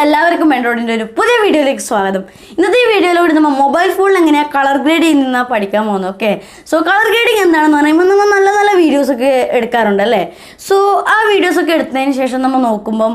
എല്ലാവർക്കും എൻഡ്രോയിഡിൻ്റെ ഒരു പുതിയ വീഡിയോയിലേക്ക് സ്വാഗതം. ഇന്നത്തെ ഈ വീഡിയോയിലൂടെ നമ്മൾ മൊബൈൽ ഫോണിൽ എങ്ങനെയാണ് കളർ ഗ്രേഡ് ചെയ്യുന്ന പഠിക്കാൻ പോകുന്നത്. ഓക്കെ, സോ കളർ ഗ്രേഡിങ് എന്താണെന്ന് പറയുമ്പോൾ നമ്മൾ നല്ല നല്ല വീഡിയോസൊക്കെ എടുക്കാറുണ്ട് അല്ലേ. സോ ആ വീഡിയോസൊക്കെ എടുത്തതിന് ശേഷം നമ്മൾ നോക്കുമ്പം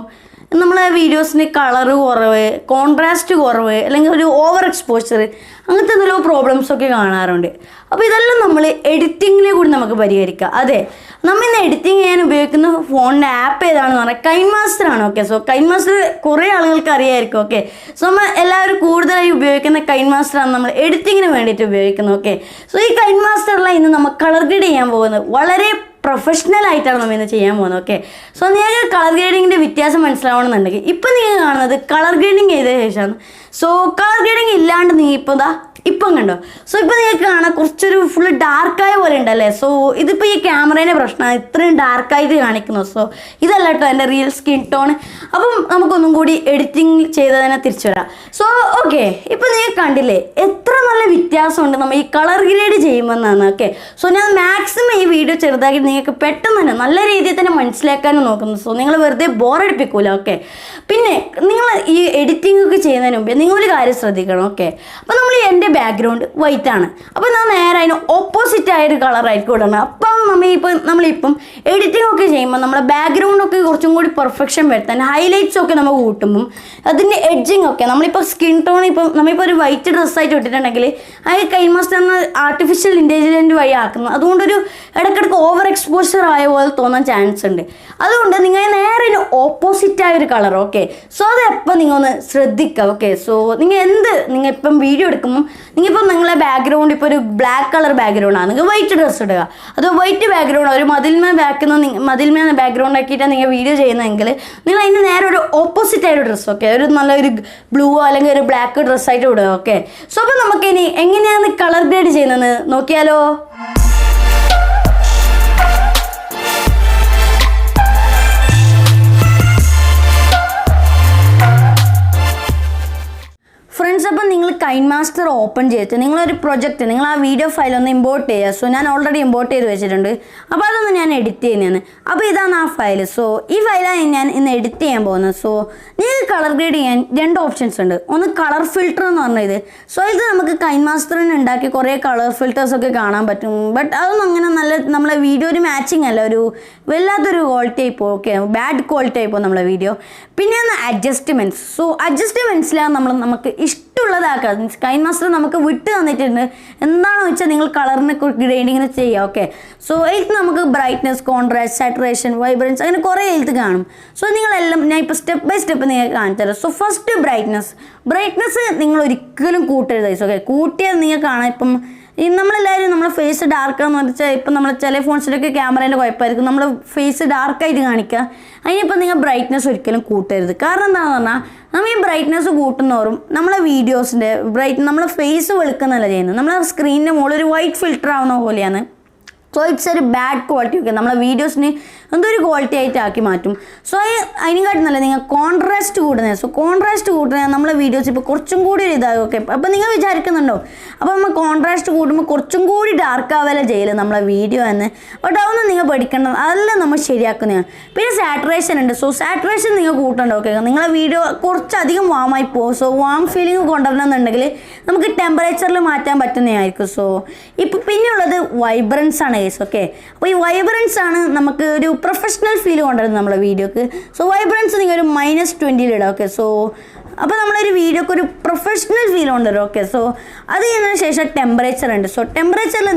നമ്മളെ വീഡിയോസിന് കളറ് കുറവ്, കോൺട്രാസ്റ്റ് കുറവ്, അല്ലെങ്കിൽ ഒരു ഓവർ എക്സ്പോഷർ, അങ്ങനത്തെ എന്തെങ്കിലും പ്രോബ്ലംസൊക്കെ കാണാറുണ്ട്. അപ്പോൾ ഇതെല്ലാം നമ്മൾ എഡിറ്റിങ്ങിലെ കൂടി നമുക്ക് പരിഹരിക്കാം. അതെ, നമ്മൾ ഇന്ന് എഡിറ്റിംഗ് ചെയ്യാൻ ഉപയോഗിക്കുന്ന ഫോണിൻ്റെ ആപ്പ് ഏതാണെന്ന് പറഞ്ഞാൽ കൈൻമാസ്റ്റർ ആണ്. ഓക്കെ, സോ കൈൻമാസ്റ്റർ കുറേ ആളുകൾക്ക് അറിയായിരിക്കും. ഓക്കെ, സോ നമ്മൾ എല്ലാവരും കൂടുതലായി ഉപയോഗിക്കുന്ന കൈൻമാസ്റ്ററാണ് നമ്മൾ എഡിറ്റിങ്ങിന് വേണ്ടിയിട്ട് ഉപയോഗിക്കുന്നത്. ഓക്കെ, സോ ഈ കൈൻമാസ്റ്ററിലാണ് ഇന്ന് നമ്മൾ കളർ ഗ്രേഡ് ചെയ്യാൻ പോകുന്നത്. വളരെ പ്രൊഫഷണൽ ആയിട്ടാണ് നമ്മൾ ഇന്ന് ചെയ്യാൻ പോകുന്നത്. ഓക്കെ, സോ നിങ്ങൾക്ക് കളർ ഗ്രേഡിങ്ങിൻ്റെ വ്യത്യാസം മനസ്സിലാവണമെന്നുണ്ടെങ്കിൽ ഇപ്പം നിങ്ങൾ കാണുന്നത് കളർ ഗ്രേഡിങ് ചെയ്ത ശേഷമാണ്. സോ കളർ ഗ്രേഡിങ് ഇല്ലാണ്ട് നിങ്ങൾ ഇപ്പം കണ്ടോ. സോ ഇപ്പം നിങ്ങൾക്ക് കാണാം കുറച്ചൊരു ഫുള്ള് ഡാർക്കായ പോലെ ഉണ്ടല്ലേ. സോ ഇതിപ്പോൾ ഈ ക്യാമറേൻ്റെ പ്രശ്നമാണ് ഇത്രയും ഡാർക്കായിട്ട് കാണിക്കുന്നു. സോ ഇതല്ല കേട്ടോ എൻ്റെ റിയൽ സ്കിൻ ടോൺ. അപ്പം നമുക്കൊന്നും കൂടി എഡിറ്റിംഗ് ചെയ്തതിനെ തിരിച്ചു വരാം. സോ ഓക്കെ, ഇപ്പം നിങ്ങൾ കണ്ടില്ലേ എത്ര നല്ല വ്യത്യാസമുണ്ട് നമ്മൾ ഈ കളർ ഗ്രേഡ് ചെയ്യുമെന്നാണ്. ഓക്കെ, സോ ഞാൻ മാക്സിമം ഈ വീഡിയോ ചെറുതാക്കി നിങ്ങൾക്ക് പെട്ടെന്ന് തന്നെ നല്ല രീതിയിൽ തന്നെ മനസ്സിലാക്കാനും നോക്കുന്നു. സോ നിങ്ങൾ വെറുതെ ബോറടിപ്പിക്കൂല. ഓക്കെ, പിന്നെ നിങ്ങൾ ഈ എഡിറ്റിംഗ് ഒക്കെ ചെയ്യുന്നതിന് മുമ്പേ നിങ്ങളൊരു കാര്യം ശ്രദ്ധിക്കണം. ഓക്കെ, അപ്പോൾ നമ്മൾ എൻ്റെ ബാക്ക്ഗ്രൗണ്ട് വൈറ്റ് ആണ്, അപ്പോൾ ഞാൻ നേരെ അതിന് ഓപ്പോസിറ്റ് ആയൊരു കളറായിരിക്കും ഇടണം. അപ്പം നമ്മളിപ്പം എഡിറ്റിംഗ് ഒക്കെ ചെയ്യുമ്പോൾ നമ്മുടെ ബാക്ക്ഗ്രൗണ്ടൊക്കെ കുറച്ചും കൂടി പെർഫെക്ഷൻ വരുത്താൻ ഹൈലൈറ്റ്സ് ഒക്കെ നമ്മൾ കൂട്ടുമ്പം അതിൻ്റെ എഡ്ജിങ് ഒക്കെ നമ്മളിപ്പോൾ സ്കിൻ ടോൺ നമ്മളിപ്പോൾ ഒരു വൈറ്റ് ഡ്രസ്സായിട്ട് ഇട്ടിട്ടുണ്ടെങ്കിൽ അത് കൈൻമാസ്റ്റർ എന്ന ആർട്ടിഫിഷ്യൽ ഇൻ്റലിജൻറ്റ് വഴി ആക്കുന്നത്. അതുകൊണ്ടൊരു ഇടയ്ക്കിടയ്ക്ക് ഓവർ എക്സ്പോഷർ ആയ പോലെ തോന്നാൻ ചാൻസ് ഉണ്ട്. അതുകൊണ്ട് നിങ്ങൾ നേരെ ഒരു ഓപ്പോസിറ്റ് ആയൊരു കളർ. ഓക്കെ, സോ അത് എപ്പോൾ നിങ്ങൾ ഒന്ന് ശ്രദ്ധിക്കുക. ഓക്കെ, സോ നിങ്ങൾ ഇപ്പം വീഡിയോ എടുക്കുമ്പം നിങ്ങളെ ബാക്ക്ഗ്രൗണ്ട് ഇപ്പോൾ ഒരു ബ്ലാക്ക് കളർ ബാക്ക്ഗ്രൗണ്ടാണ്, നിങ്ങൾ വൈറ്റ് ഡ്രസ്സ് ഇടുക. അത് വൈറ്റ് ബാക്ക്ഗ്രൗണ്ട് ഒരു മതിൽമേ ബാക്ക്ഗ്രൗണ്ട് ആക്കിയിട്ടാണ് നിങ്ങൾ വീഡിയോ ചെയ്യുന്നതെങ്കിൽ നിങ്ങൾ അതിന് നേരെ ഒരു ഓപ്പോസിറ്റ് ആയൊരു ഡ്രസ്സ്. ഓക്കെ, ഒരു നല്ലൊരു ബ്ലൂ അല്ലെങ്കിൽ ഒരു ബ്ലാക്ക് ഡ്രസ്സായിട്ട് ഇടുക. ഓക്കെ, സോ അപ്പോൾ നമുക്കിനി എങ്ങനെയാണ് കളർ ഗ്രേഡ് ചെയ്യുന്നത് നോക്കിയാലോ. ഫ്രണ്ട്സ്, അപ്പം നിങ്ങൾ കൈൻമാസ്റ്റർ ഓപ്പൺ ചെയ്തിട്ട് നിങ്ങളൊരു പ്രൊജക്റ്റ് നിങ്ങൾ ആ വീഡിയോ ഫയൽ ഒന്ന് ഇമ്പോർട്ട് ചെയ്യുക. സോ ഞാൻ ഓൾറെഡി ഇമ്പോർട്ട് ചെയ്ത് വെച്ചിട്ടുണ്ട്. അപ്പോൾ അതൊന്ന് ഞാൻ എഡിറ്റ് ചെയ്യുന്നതാണ്. അപ്പോൾ ഇതാണ് ആ ഫയൽ. സോ ഈ ഫയലാണ് ഞാൻ ഇന്ന് എഡിറ്റ് ചെയ്യാൻ പോകുന്നത്. സോ നിങ്ങൾക്ക് കളർ ഗ്രേഡ് ചെയ്യാൻ രണ്ട് ഓപ്ഷൻസ് ഉണ്ട്. ഒന്ന് കളർ ഫിൽറ്റർ എന്ന് പറഞ്ഞത്. സോ ഇത് നമുക്ക് കൈൻമാസ്റ്ററിന് ഉണ്ടാക്കി കുറേ കളർ ഫിൽറ്റേഴ്സൊക്കെ കാണാൻ പറ്റും. ബട്ട് അതൊന്നും അങ്ങനെ നമ്മളെ വീഡിയോ ഒരു മാച്ചിങ് അല്ല, ഒരു വല്ലാത്തൊരു ക്വാളിറ്റി ആയിപ്പോ. ഓക്കെ, ബാഡ് ക്വാളിറ്റി ആയിപ്പോ നമ്മളെ വീഡിയോ. പിന്നെ ഒന്ന് അഡ്ജസ്റ്റ്മെൻറ്റ്സ്. സോ അഡ്ജസ്റ്റ്മെൻറ്റ്സിലാണ് നമുക്ക് ഇഷ്ടമുള്ളതാക്കുക. കൈൻമാസ്റ്റർ നമുക്ക് വിട്ട് തന്നിട്ടുണ്ട്. എന്താണെന്ന് വെച്ചാൽ നിങ്ങൾ കളറിനെ ഗ്രേഡിങ്ങിന് ചെയ്യുക. ഓക്കെ, സോ ഇതിൽ നമുക്ക് ബ്രൈറ്റ്നസ്, കോൺട്രാസ്റ്റ്, സാച്ചുറേഷൻ, വൈബ്രൻസ് അങ്ങനെ കുറേ എഴുത്ത് കാണും. സോ നിങ്ങളെല്ലാം ഞാൻ ഇപ്പോൾ സ്റ്റെപ്പ് ബൈ സ്റ്റെപ്പ് നിങ്ങൾക്ക് കാണിച്ചു തരാം. സോ ഫസ്റ്റ് ബ്രൈറ്റ്നസ് നിങ്ങൾ ഒരിക്കലും കൂട്ടരുത്. ഓക്കെ, കൂട്ടിയാൽ നിങ്ങൾക്ക് കാണാം ഇപ്പം നമ്മളെല്ലാവരും നമ്മളെ ഫേസ് ഡാർക്കാന്ന് വെച്ചാൽ ഇപ്പം നമ്മൾ ചില ഫോൺസിലൊക്കെ ക്യാമറേൻ്റെ കുഴപ്പമായിരിക്കും നമ്മൾ ഫേസ് ഡാർക്കായിട്ട് കാണിക്കുക. അതിനിപ്പോൾ നിങ്ങൾ ബ്രൈറ്റ്നസ് ഒരിക്കലും കൂട്ടരുത്. കാരണം എന്താണെന്ന് പറഞ്ഞാൽ നമ്മൾ ഈ ബ്രൈറ്റ്നസ് കൂട്ടുന്നവരും നമ്മളെ വീഡിയോസിൻ്റെ നമ്മളെ ഫേസ് വെളുക്കുന്നല്ല ചെയ്യുന്നത്. നമ്മളെ സ്ക്രീനിൻ്റെ മുകളിൽ ഒരു വൈറ്റ് ഫിൽറ്റർ ആവുന്ന പോലെയാണ്. സോ ഇറ്റ്സ് ഒരു ബാഡ് ക്വാളിറ്റി. ഒക്കെ നമ്മളെ വീഡിയോസിന് എന്തൊരു ക്വാളിറ്റി ആയിട്ട് ആക്കി മാറ്റും. സോ അതിനെക്കാട്ടും നല്ല നിങ്ങൾ കോൺട്രാസ്റ്റ് കൂട്ടുന്നത്. സോ കോൺട്രാസ്റ്റ് കൂട്ടുന്നത് നമ്മളെ വീഡിയോസ് ഇപ്പോൾ കുറച്ചും കൂടി ഒരു ഇതാകും. ഓക്കെ, അപ്പോൾ നിങ്ങൾ വിചാരിക്കുന്നുണ്ടോ അപ്പോൾ നമ്മൾ കോൺട്രാസ്റ്റ് കൂട്ടുമ്പോൾ കുറച്ചും കൂടി ഡാർക്ക് ആവല ചെയ്യല് നമ്മളെ വീഡിയോ എന്ന്. ബട്ട് അതൊന്നും നിങ്ങൾ പഠിക്കേണ്ടത്, അതെല്ലാം നമ്മൾ ശരിയാക്കുന്നതാണ്. പിന്നെ സാറ്റുറേഷൻ ഉണ്ട്. സോ സാറ്റുറേഷൻ നിങ്ങൾ കൂട്ടണ്ട. ഓക്കെ, നിങ്ങളെ വീഡിയോ കുറച്ചധികം വാമായി പോകും. സോ വാം ഫീലിംഗ് കൊണ്ടുവരണമെന്നുണ്ടെങ്കിൽ നമുക്ക് ടെമ്പറേച്ചറിൽ മാറ്റാൻ പറ്റുന്നതായിരിക്കും. സോ ഇപ്പോൾ പിന്നെയുള്ളത് വൈബ്രൻസ് ആണ്. ഓക്കെ, അപ്പോൾ ഈ വൈബ്രൻസ് ആണ് നമുക്ക് ഒരു പ്രൊഫഷണൽ ഫീൽ കൊണ്ടുവരുന്നത് നമ്മളെ വീഡിയോക്ക്. സോ വൈബ്രൻസ് നിങ്ങൾ ഒരു -20 ഇടാം. ഓക്കെ, സോ അപ്പോൾ നമ്മളൊരു വീഡിയോക്ക് ഒരു പ്രൊഫഷണൽ ഫീൽ കൊണ്ടുവരും. ഓക്കെ, സോ അത് കഴിഞ്ഞതിന് ശേഷം ടെമ്പറേച്ചർ ഉണ്ട്. സോ ടെമ്പറേച്ചറിൽ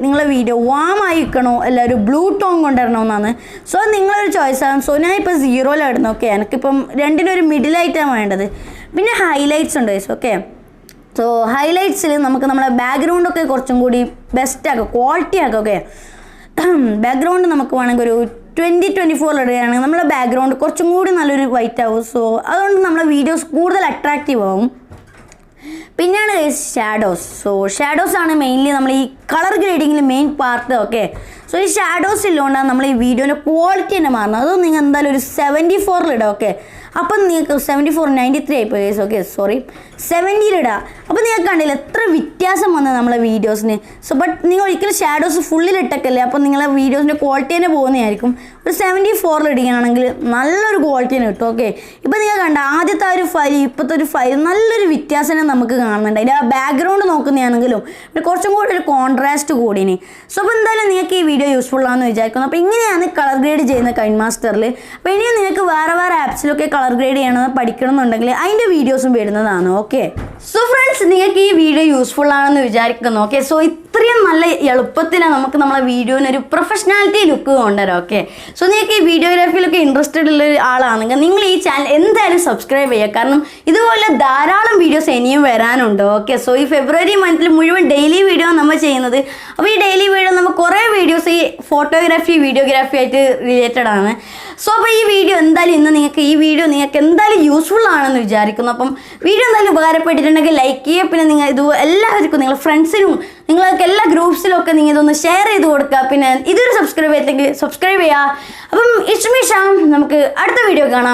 നിങ്ങളെ വീഡിയോ വാം ആയിക്കണോ അല്ല ഒരു ബ്ലൂ ടോൺ കൊണ്ടുവരണമെന്നാണ്. സോ നിങ്ങളൊരു ചോയ്സാണ്. സോ ഞാൻ ഇപ്പോൾ 0 ഇടുന്നു. ഓക്കെ, എനിക്കിപ്പം രണ്ടിനും ഒരു മിഡിലായിട്ടാണ് വേണ്ടത്. പിന്നെ ഹൈലൈറ്റ്സ് ഉണ്ട്. ഓക്കെ, സോ ഹൈലൈറ്റ്സിൽ നമുക്ക് നമ്മളെ ബാക്ക്ഗ്രൗണ്ടൊക്കെ കുറച്ചും കൂടി ബെസ്റ്റ് ആക്കുക, ക്വാളിറ്റി ആക്കുക. ഓക്കെ, ബാക്ക്ഗ്രൗണ്ട് നമുക്ക് വേണമെങ്കിൽ ഒരു 2024 ഇടുകയാണെങ്കിൽ നമ്മളെ ബാക്ക്ഗ്രൗണ്ട് കുറച്ചും കൂടി നല്ലൊരു വൈറ്റ് ആവും. സോ അതുകൊണ്ട് നമ്മളെ വീഡിയോസ് കൂടുതൽ അട്രാക്റ്റീവ് ആവും. പിന്നെയാണ് ഷാഡോസ്. സോ ഷാഡോസ് ആണ് മെയിൻലി നമ്മൾ ഈ കളർ ഗ്രേഡിങ്ങിൽ മെയിൻ പാർട്ട്. ഓക്കെ, സോ ഈ ഷാഡോസ് ഇല്ലോണ്ടാണ് നമ്മൾ ഈ വീഡിയോൻ്റെ ക്വാളിറ്റി തന്നെ മാറുന്നത്. അതും നിങ്ങൾ എന്തായാലും ഒരു 74 ഇടാം. ഓക്കെ, അപ്പം നിങ്ങൾക്ക് 74 93 ആയിപ്പോയി ഗൈസ്. ഓക്കെ സോറി 70 ഇടുക. അപ്പോൾ നിങ്ങൾക്ക് കണ്ടില്ല എത്ര വ്യത്യാസം വന്നത് നമ്മളെ വീഡിയോസിന്. സോ ബട്ട് നിങ്ങൾ ഒരിക്കലും ഷാഡോസ് ഫുള്ളിലിട്ടൊക്കെയല്ലേ, അപ്പോൾ നിങ്ങളെ വീഡിയോസിൻ്റെ ക്വാളിറ്റി തന്നെ പോകുന്നതായിരിക്കും. ഒരു 74 ഇടുകയാണെങ്കിൽ നല്ലൊരു ക്വാളിറ്റി തന്നെ കിട്ടും. ഓക്കെ ഇപ്പോൾ നിങ്ങൾ കണ്ട ആദ്യത്തെ ആ ഒരു ഫയൽ ഇപ്പോഴത്തെ ഒരു ഫയൽ നല്ലൊരു വ്യത്യാസം നമുക്ക് കാണുന്നുണ്ട്. അതിൻ്റെ ആ ബാക്ക്ഗ്രൗണ്ട് നോക്കുന്നതാണെങ്കിലും പിന്നെ കുറച്ചും കൂടി ഒരു കോൺട്രാസ്റ്റ് കൂടിനി. സോ അപ്പോൾ എന്തായാലും നിങ്ങൾക്ക് ഈ വീഡിയോ യൂസ്ഫുൾ ആണെന്ന് വിചാരിക്കുന്നു. അപ്പോൾ ഇങ്ങനെയാണ് കളർ ഗ്രേഡ് ചെയ്യുന്ന കൈൻമാസ്റ്ററിൽ. അപ്പോൾ ഇനിയും നിങ്ങൾക്ക് വേറെ ആപ്സിലൊക്കെ കളർ ഗ്രേഡ് ചെയ്യണമെന്ന് പഠിക്കണമെന്നുണ്ടെങ്കിൽ അതിൻ്റെ വീഡിയോസും വരുന്നതാണ്. ഓക്കെ സോ ഫ്രണ്ട്സ്, നിങ്ങൾക്ക് ഈ വീഡിയോ യൂസ്ഫുൾ ആണെന്ന് വിചാരിക്കുന്നു. ഓക്കെ സോ ഇത്രയും നല്ല എളുപ്പത്തിലാണ് നമുക്ക് നമ്മളെ വീഡിയോന് ഒരു പ്രൊഫഷണാലിറ്റി ലുക്ക് കൊണ്ടുവരാം. ഓക്കെ സോ നിങ്ങൾക്ക് ഈ വീഡിയോഗ്രാഫിയിലൊക്കെ ഇൻട്രസ്റ്റഡ് ഉള്ള ആളാണെങ്കിൽ നിങ്ങൾ ഈ ചാനൽ എന്തായാലും സബ്സ്ക്രൈബ് ചെയ്യുക. കാരണം ഇതുപോലെ ധാരാളം വീഡിയോസ് ഇനിയും വരാനുണ്ട്. ഓക്കെ സോ ഈ ഫെബ്രുവരി മന്തിൽ മുഴുവൻ ഡെയിലി വീഡിയോ നമ്മൾ ചെയ്യുന്നത്. അപ്പോൾ ഈ ഡെയിലി വീഡിയോ നമ്മൾ കുറേ വീഡിയോസ് ഈ ഫോട്ടോഗ്രാഫി വീഡിയോഗ്രാഫി ആയിട്ട് റിലേറ്റഡ് ആണ്. സോ അപ്പോൾ ഈ വീഡിയോ എന്തായാലും ഇന്ന് നിങ്ങൾക്ക് എന്തായാലും യൂസ്ഫുൾ ആണെന്ന് വിചാരിക്കുന്നു. അപ്പം വീഡിയോ എന്തായാലും ഉപകാരപ്പെട്ടിട്ടുണ്ടെങ്കിൽ ലൈക്ക് ചെയ്യുക. പിന്നെ നിങ്ങൾ ഇത് എല്ലാവർക്കും നിങ്ങളുടെ ഫ്രണ്ട്സിനും നിങ്ങൾക്ക് എല്ലാ ഗ്രൂപ്പ്സിലും ഒക്കെ നിങ്ങൾ ഇതൊന്ന് ഷെയർ ചെയ്ത് കൊടുക്കുക. പിന്നെ ഇതൊരു സബ്സ്ക്രൈബ് ചെയ്തില്ലെങ്കിൽ സബ്സ്ക്രൈബ് ചെയ്യുക. അപ്പം ഇഷ്മിഷാം, നമുക്ക് അടുത്ത വീഡിയോ കാണാം.